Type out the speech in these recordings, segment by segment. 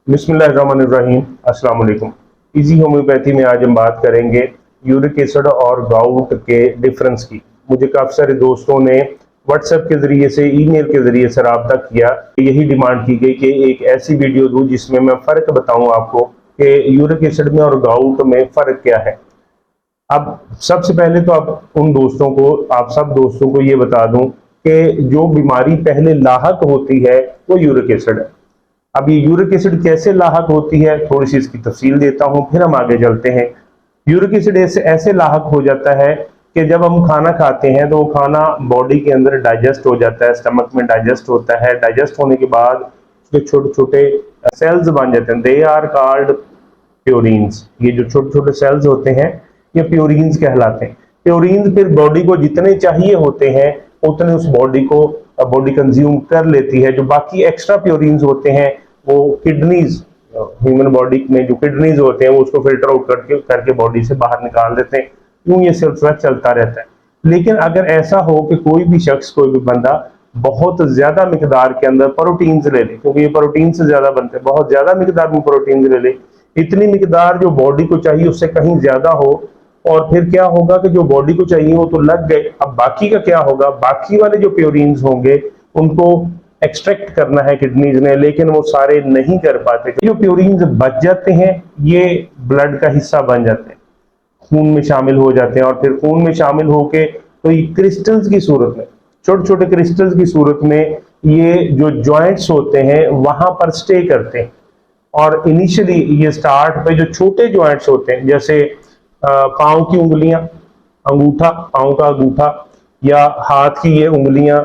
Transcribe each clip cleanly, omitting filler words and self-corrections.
बिस्मिल्लाहिर्रहमानिर्रहीम। अस्सलाम वालेकुम। इजी होम्योपैथी में आज हम बात करेंगे यूरिक एसिड और गाउट के डिफरेंस की। मुझे काफ़ी सारे दोस्तों ने व्हाट्सएप के ज़रिए से, ईमेल के ज़रिए से रब्ता किया। यही डिमांड की गई कि एक ऐसी वीडियो दूँ जिसमें मैं फ़र्क बताऊँ आपको कि यूरिक एसिड में और गाउट में फ़र्क क्या है। अब सबसे पहले तो आप सब दोस्तों को ये बता दूं कि जो बीमारी पहले लाहक होती है वो यूरिक एसिड है। अब ये यूरिक एसिड कैसे लाहक होती है, थोड़ी सी इसकी तफसील देता हूं, फिर हम आगे चलते हैं। यूरिक एसिड ऐसे लाहक हो जाता है कि जब हम खाना खाते हैं तो वो खाना बॉडी के अंदर डाइजेस्ट हो जाता है, स्टमक में डाइजेस्ट होता है। डाइजेस्ट होने के बाद उसके छोटे छोटे सेल्स बन जाते हैं, दे आर कॉल्ड प्योरीन्स। ये जो छोटे छोटे सेल्स होते हैं ये प्योरीन्स कहलाते हैं। प्योरीन्स फिर बॉडी को जितने चाहिए होते हैं उतने उस बॉडी कंज्यूम कर लेती है। जो बाकी एक्स्ट्रा प्योरीन्स होते हैं वो किडनीज, ह्यूमन बॉडी में जो किडनीज होते हैं वो उसको फिल्टर आउट करके बॉडी से बाहर निकाल देते हैं। यूं ये सिलसिला चलता रहता है। लेकिन अगर ऐसा हो कि कोई भी शख्स, कोई भी बंदा बहुत ज्यादा मिकदार के अंदर प्रोटीन्स ले ले, क्योंकि ये प्रोटीन से ज्यादा बनते हैं, बहुत ज्यादा मिकदार में प्रोटीन्स ले ले, इतनी मिकदार जो बॉडी को चाहिए उससे कहीं ज्यादा हो, और फिर क्या होगा कि जो बॉडी को चाहिए वो तो लग गए। अब बाकी का क्या होगा, बाकी वाले जो प्योरीन्स होंगे उनको एक्सट्रैक्ट करना है किडनीज ने, लेकिन वो सारे नहीं कर पाते। जो प्योरीन्स बच जाते हैं ये ब्लड का हिस्सा बन जाते हैं, खून में शामिल हो जाते हैं, और फिर खून में शामिल होके तो ये क्रिस्टल्स की सूरत में, छोटे छोटे क्रिस्टल्स की सूरत में ये जो जॉइंट्स होते हैं वहां पर स्टे करते हैं। और इनिशियली ये स्टार्ट पे जो छोटे जॉइंट्स होते हैं, जैसे पाँव की उंगलियां, अंगूठा, पाँव का अंगूठा, या हाथ की ये उंगलियां,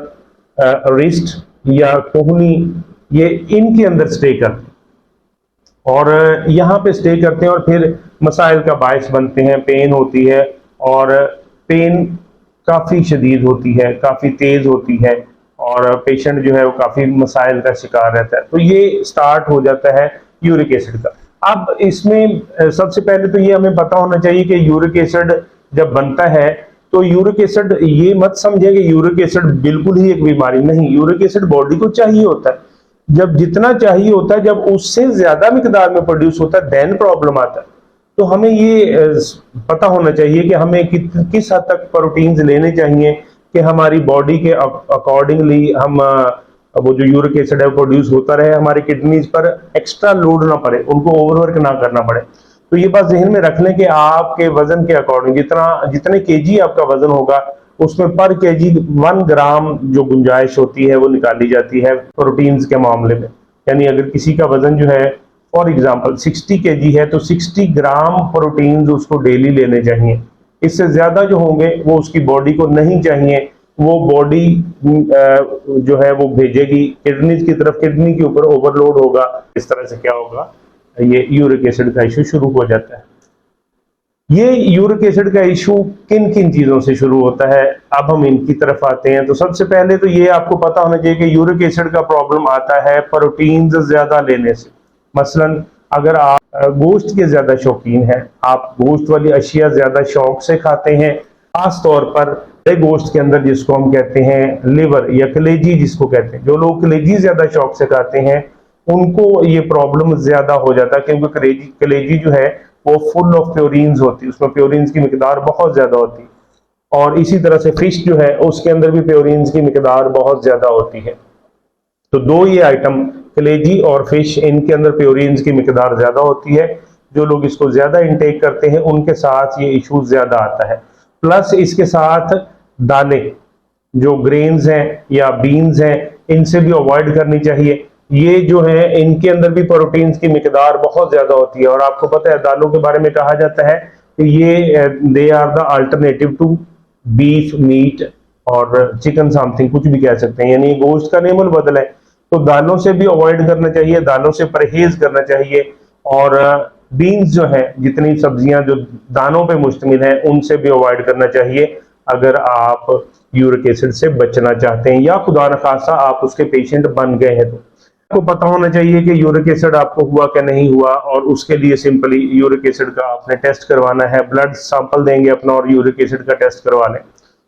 रिस्ट या कोहनी, ये इनके अंदर स्टे करते हैं और यहाँ पे स्टे करते हैं और फिर मसाइल का बायस बनते हैं। पेन होती है और पेन काफ़ी शदीद होती है, काफ़ी तेज़ होती है, और पेशेंट जो है वो काफ़ी मसाइल का शिकार रहता है। तो ये स्टार्ट हो जाता है यूरिक एसिड का। अब इसमें सबसे पहले तो ये हमें पता होना चाहिए कि यूरिक एसिड जब बनता है तो यूरिक एसिड, ये मत समझे कि यूरिक एसिड बिल्कुल ही एक बीमारी नहीं। यूरिक एसिड बॉडी को चाहिए होता है, जब जितना चाहिए होता है, जब उससे ज्यादा मिकदार में प्रोड्यूस होता है देन प्रॉब्लम आता है। तो हमें ये पता होना चाहिए कि हमें किस हद तक प्रोटीन्स लेने चाहिए कि हमारी बॉडी के अकॉर्डिंगली हम वो जो यूरिक एसिड है प्रोड्यूस होता रहे, हमारी किडनीज पर एक्स्ट्रा लोड ना पड़े, उनको ओवरवर्क ना करना पड़े। तो ये बात जहन में रख लें कि आपके वजन के अकॉर्डिंग जितने केजी आपका वजन होगा उसमें पर केजी 1 ग्राम जो गुंजाइश होती है वो निकाली जाती है प्रोटीन्स के मामले में। यानी अगर किसी का वजन जो है फॉर एग्जांपल 60 केजी है तो 60 ग्राम प्रोटीन्स उसको डेली लेने चाहिए। इससे ज्यादा जो होंगे वो उसकी बॉडी को नहीं चाहिए, वो बॉडी जो है वो भेजेगी किडनीज की तरफ, किडनी के ऊपर ओवरलोड होगा। इस तरह से क्या होगा, ये यूरिक एसिड का इशू शुरू हो जाता है। ये यूरिक एसिड का इशू किन किन चीजों से शुरू होता है, अब हम इनकी तरफ आते हैं। तो सबसे पहले तो ये आपको पता होना चाहिए कि यूरिक एसिड का प्रॉब्लम आता है प्रोटीन्स ज्यादा लेने से। मसलन अगर आप गोश्त के ज्यादा शौकीन हैं, आप गोश्त वाली अशिया ज्यादा शौक से खाते हैं, खास तौर पर गोश्त के अंदर जिसको हम कहते हैं लिवर या कलेजी जिसको कहते हैं, जो लोग कलेजी ज्यादा शौक से खाते हैं उनको ये प्रॉब्लम ज्यादा हो जाता है, क्योंकि कलेजी जो है वो फुल ऑफ प्योरीन्स होती है, उसमें प्योरीन्स की मिकदार बहुत ज्यादा होती है। और इसी तरह से फिश जो है उसके अंदर भी प्योरीन्स की मिकदार बहुत ज्यादा होती है। तो दो ये आइटम, कलेजी और फिश, इनके अंदर प्योरीन्स की मिकदार ज्यादा होती है। जो लोग इसको ज्यादा इंटेक करते हैं उनके साथ ये इशू ज्यादा आता है। प्लस इसके साथ दालें, जो ग्रेन्स हैं या बीन्स हैं, इनसे भी अवॉइड करनी चाहिए। ये जो है इनके अंदर भी प्रोटीन्स की मिकदार बहुत ज्यादा होती है। और आपको पता है दालों के बारे में कहा जाता है कि ये they are the alternative to beef, meat और चिकन समथिंग, कुछ भी कह सकते हैं, यानी गोश्त का नेमल बदल है। तो दालों से भी अवॉइड करना चाहिए, दालों से परहेज करना चाहिए। और बीन्स जो है, जितनी सब्जियां जो दानों पे मुश्तमिल है, उनसे भी अवॉइड करना चाहिए अगर आप यूरिक एसिड से बचना चाहते हैं, या खुदा न खासा आप उसके पेशेंट बन गए हैं। तो आपको पता होना चाहिए कि यूरिक एसिड आपको हुआ क्या नहीं हुआ, और उसके लिए सिंपली यूरिक एसिड का आपने टेस्ट करवाना है। ब्लड सैंपल देंगे अपना और यूरिक एसिड का टेस्ट करवा लें।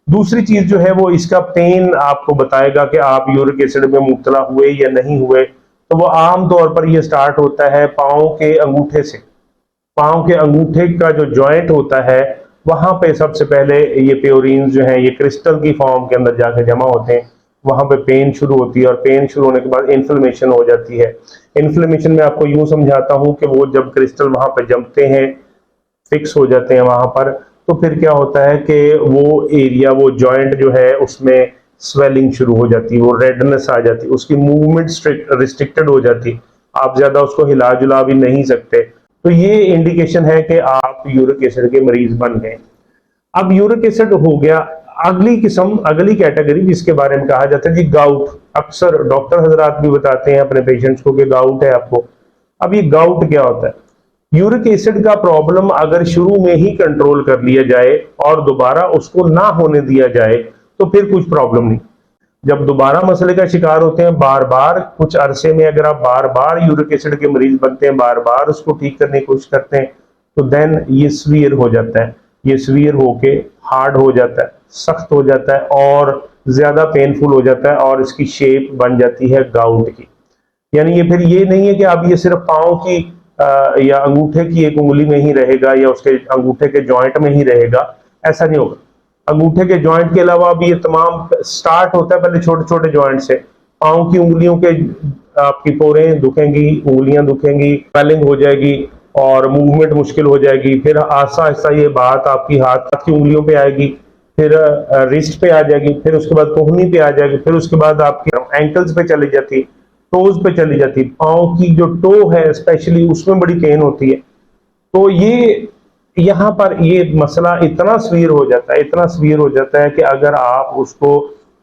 दूसरी चीज जो है वो इसका पेन आपको बताएगा कि आप यूरिक एसिड में मुब्तला हुए या नहीं हुए। तो वो आम तौर पर ये स्टार्ट होता है पाँव के अंगूठे से। पाँव के अंगूठे का जो जॉइंट होता है वहां पे सबसे पहले ये प्योरीन्स जो है ये क्रिस्टल की फॉर्म के अंदर जाके जमा होते हैं। वहां पे पेन शुरू होती है और पेन शुरू होने के बाद इन्फ्लेमेशन हो जाती है। इन्फ्लेमेशन में आपको यूं समझाता हूं कि वो जब क्रिस्टल वहां पे जमते हैं, फिक्स हो जाते हैं वहां पर, तो फिर क्या होता है कि वो एरिया, वो जॉइंट जो है उसमें स्वेलिंग शुरू हो जाती है, वो रेडनेस आ जाती है, उसकी मूवमेंट रिस्ट्रिक्टेड हो जाती है, आप ज्यादा उसको हिला जुला भी नहीं सकते। तो ये इंडिकेशन है कि आप यूरिक एसिड के मरीज बन गए। अब यूरिक एसिड हो गया, अगली किस्म, अगली कैटेगरी जिसके बारे में कहा जाता है जी गाउट। अक्सर डॉक्टर हजरात भी बताते हैं अपने पेशेंट्स को कि गाउट है आपको। अब ये गाउट क्या होता है? यूरिक एसिड का प्रॉब्लम अगर शुरू में ही कंट्रोल कर लिया जाए और दोबारा उसको ना होने दिया जाए तो फिर कुछ प्रॉब्लम नहीं। जब दोबारा मसले का शिकार होते हैं बार बार, कुछ अरसे में अगर आप बार बार यूरिक एसिड के मरीज बनते हैं, बार बार उसको ठीक करने की कोशिश करते हैं, तो देन ये सीवियर हो जाता है। ये सीवियर होके हार्ड हो जाता है, सख्त हो जाता है और ज्यादा पेनफुल हो जाता है और इसकी शेप बन जाती है गाउट की। यानी ये फिर ये नहीं है कि अब ये सिर्फ पाँव की या अंगूठे की एक उंगली में ही रहेगा या उसके अंगूठे के जॉइंट में ही रहेगा, ऐसा नहीं होगा। अंगूठे के जॉइंट के अलावा भी ये तमाम स्टार्ट होता है पहले छोटे छोटे जॉइंट से। पाँव की उंगलियों के आपकी पोरें दुखेंगी, उंगलियां दुखेंगी, स्वेलिंग हो जाएगी और मूवमेंट मुश्किल हो जाएगी। फिर आहिस्ता आहिस्ता ये बात आपकी हाथ की उंगलियों पे आएगी, फिर रिस्ट पे आ जाएगी, फिर उसके बाद कोहनी पे आ जाएगी, फिर उसके बाद आपकी एंकल्स पे चली जाती, टोज पे चली जाती। पाँव की जो टो है स्पेशली उसमें बड़ी पेन होती है। तो ये यहाँ पर ये मसला इतना सीवियर हो जाता है, इतना सीवियर हो जाता है कि अगर आप उसको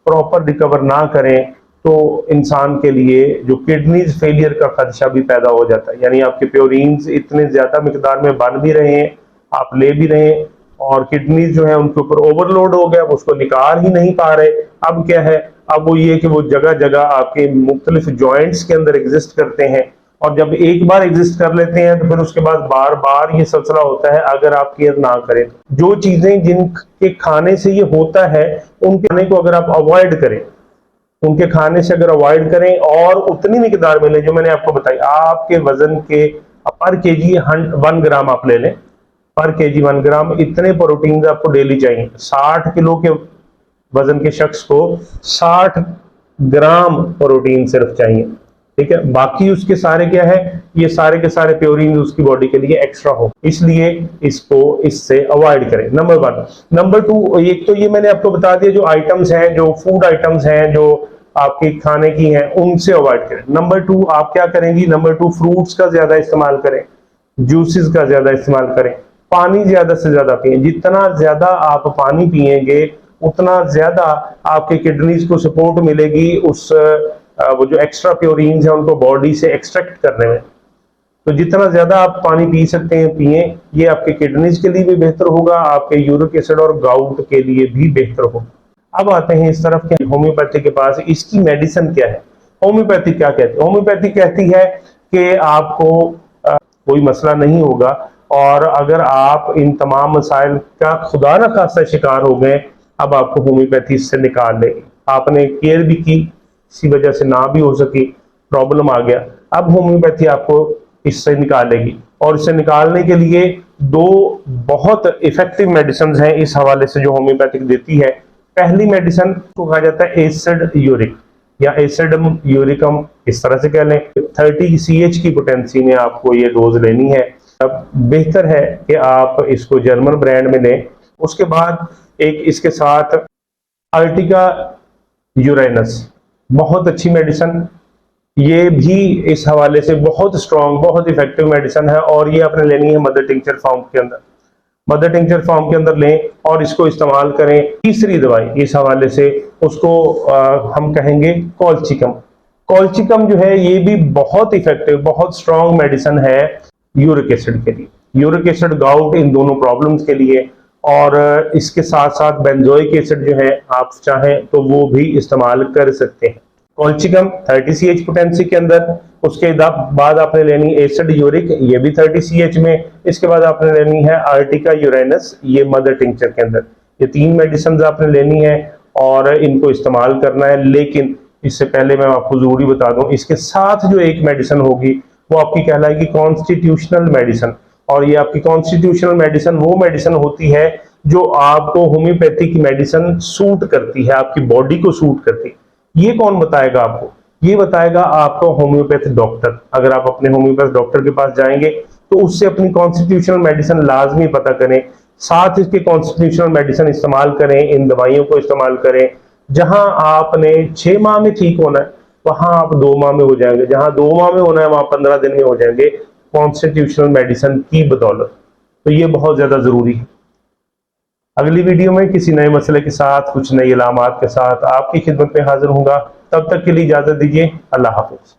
प्रॉपर रिकवर ना करें तो इंसान के लिए जो किडनीज फेलियर का खदशा भी पैदा हो जाता है। यानी आपके प्योरीन्स इतने ज्यादा मिकदार में बन भी रहे हैं, आप ले भी रहे हैं और किडनीज जो है उनके ऊपर ओवरलोड हो गया, उसको निकाल ही नहीं पा रहे। अब क्या है, अब वो ये कि वो जगह जगह आपके मुख्तलिफ जॉइंट्स के अंदर एग्जिस्ट करते हैं और जब एक बार एग्जिस्ट कर लेते हैं तो फिर उसके बाद बार बार ये सिलसिला होता है अगर आप केयर ना करें। जो चीजें जिनके खाने से ये होता है उनके खाने को अगर आप अवॉइड करें, उनके खाने से अगर अवॉइड करें और उतनी मिकदार में लें जो मैंने आपको बताई, आपके वजन के पर केजी 1 ग्राम आप ले लें, पर केजी 1 ग्राम, इतने प्रोटीन आपको डेली चाहिए। 60 किलो के वजन के शख्स को 60 ग्राम प्रोटीन सिर्फ चाहिए, ठीक है। बाकी उसके सारे क्या है, ये सारे के सारे प्योरीन उसकी बॉडी के लिए एक्स्ट्रा हो, इसलिए इसको इससे अवॉइड करें। नंबर 1। नंबर 2, एक तो ये मैंने आपको बता दिया जो आइटम्स हैं, जो फूड आइटम्स हैं जो आपके खाने की हैं, उनसे अवॉइड करें। नंबर 2 आप क्या करेंगी, नंबर 2 फ्रूट्स का ज्यादा इस्तेमाल करें, जूसेस का ज्यादा इस्तेमाल करें, पानी ज्यादा से ज्यादा पिए। जितना ज्यादा आप पानी पिएंगे उतना ज्यादा आपके किडनीज को सपोर्ट मिलेगी उस वो जो एक्स्ट्रा प्योरीन्स हैं उनको बॉडी से एक्सट्रैक्ट करने में। तो जितना ज्यादा आप पानी पी सकते हैं पिए, ये आपके किडनीज के लिए भी बेहतर होगा, आपके यूरिक एसिड और गाउट के लिए भी बेहतर होगा। अब आते हैं इस तरफ के होम्योपैथी के पास, इसकी मेडिसिन क्या है। होम्योपैथी क्या कहती है? होम्योपैथी कहती है कि आपको कोई मसला नहीं होगा और अगर आप इन तमाम मसाइल का खुदा न खास्ता शिकार हो गए, अब आपको होम्योपैथी इससे निकाल लेगी। आपने केयर भी की, इसी वजह से ना भी हो सकी, प्रॉब्लम आ गया, अब होम्योपैथी आपको इससे निकालेगी। और इससे निकालने के लिए 2 बहुत इफेक्टिव मेडिसिन हैं इस हवाले से जो होम्योपैथिक देती है। पहली मेडिसिन को कहा जाता है एसिड यूरिक या एसिडम यूरिकम, इस तरह से कह लें। 30 CH की पोटेंसी में आपको ये डोज लेनी है। अब बेहतर है कि आप इसको जर्मन ब्रांड में लें। उसके बाद एक इसके साथ अर्टिका यूरेनस, बहुत अच्छी मेडिसिन, ये भी इस हवाले से बहुत स्ट्रॉन्ग, बहुत इफेक्टिव मेडिसिन है और ये आपने लेनी है मदर टिंचर फॉर्म के अंदर। मदर टिंचर फॉर्म के अंदर लें और इसको इस्तेमाल करें। तीसरी दवाई इस हवाले से उसको हम कहेंगे कॉल्चिकम। कॉल्चिकम जो है ये भी बहुत इफेक्टिव, बहुत स्ट्रॉन्ग मेडिसिन है यूरिक एसिड के लिए, यूरिक एसिड गाउट इन दोनों प्रॉब्लम्स के लिए। और इसके साथ साथ बेंजोइक एसिड जो है आप चाहें तो वो भी इस्तेमाल कर सकते हैं। कॉल्चिकम 30 CH पोटेंसी के अंदर, उसके बाद आपने लेनी एसिड यूरिक, ये भी 30 CH में। इसके बाद आपने लेनी है अर्टिका यूरेनस, ये मदर टिंचर के अंदर। ये 3 मेडिसिन आपने लेनी है और इनको इस्तेमाल करना है, लेकिन इससे पहले मैं आपको जरूरी बता दूं, इसके साथ जो एक मेडिसिन होगी वो आपकी कहलाएगी कॉन्स्टिट्यूशनल मेडिसिन। और ये आपकी कॉन्स्टिट्यूशनल मेडिसिन वो मेडिसिन होती है जो आपको होम्योपैथिक मेडिसिन सूट करती है, आपकी बॉडी को सूट करती है। ये कौन बताएगा आपको? ये बताएगा आपका होम्योपैथ डॉक्टर। अगर आप अपने होम्योपैथ डॉक्टर के पास जाएंगे तो उससे अपनी कॉन्स्टिट्यूशनल मेडिसिन लाजमी पता करें, साथ इसके कॉन्स्टिट्यूशनल मेडिसिन इस्तेमाल करें, इन दवाइयों को इस्तेमाल करें। जहां आपने 6 माह में ठीक होना है वहां आप 2 माह में हो जाएंगे, जहां 2 माह में होना है वहां 15 दिन में हो जाएंगे, कॉन्स्टिट्यूशनल मेडिसिन की बदौलत। तो ये बहुत ज्यादा जरूरी है। अगली वीडियो में किसी नए मसले के साथ, कुछ नई इलामात के साथ आपकी खिदमत में हाजिर होऊंगा। तब तक के लिए इजाजत दीजिए। अल्लाह हाफिज।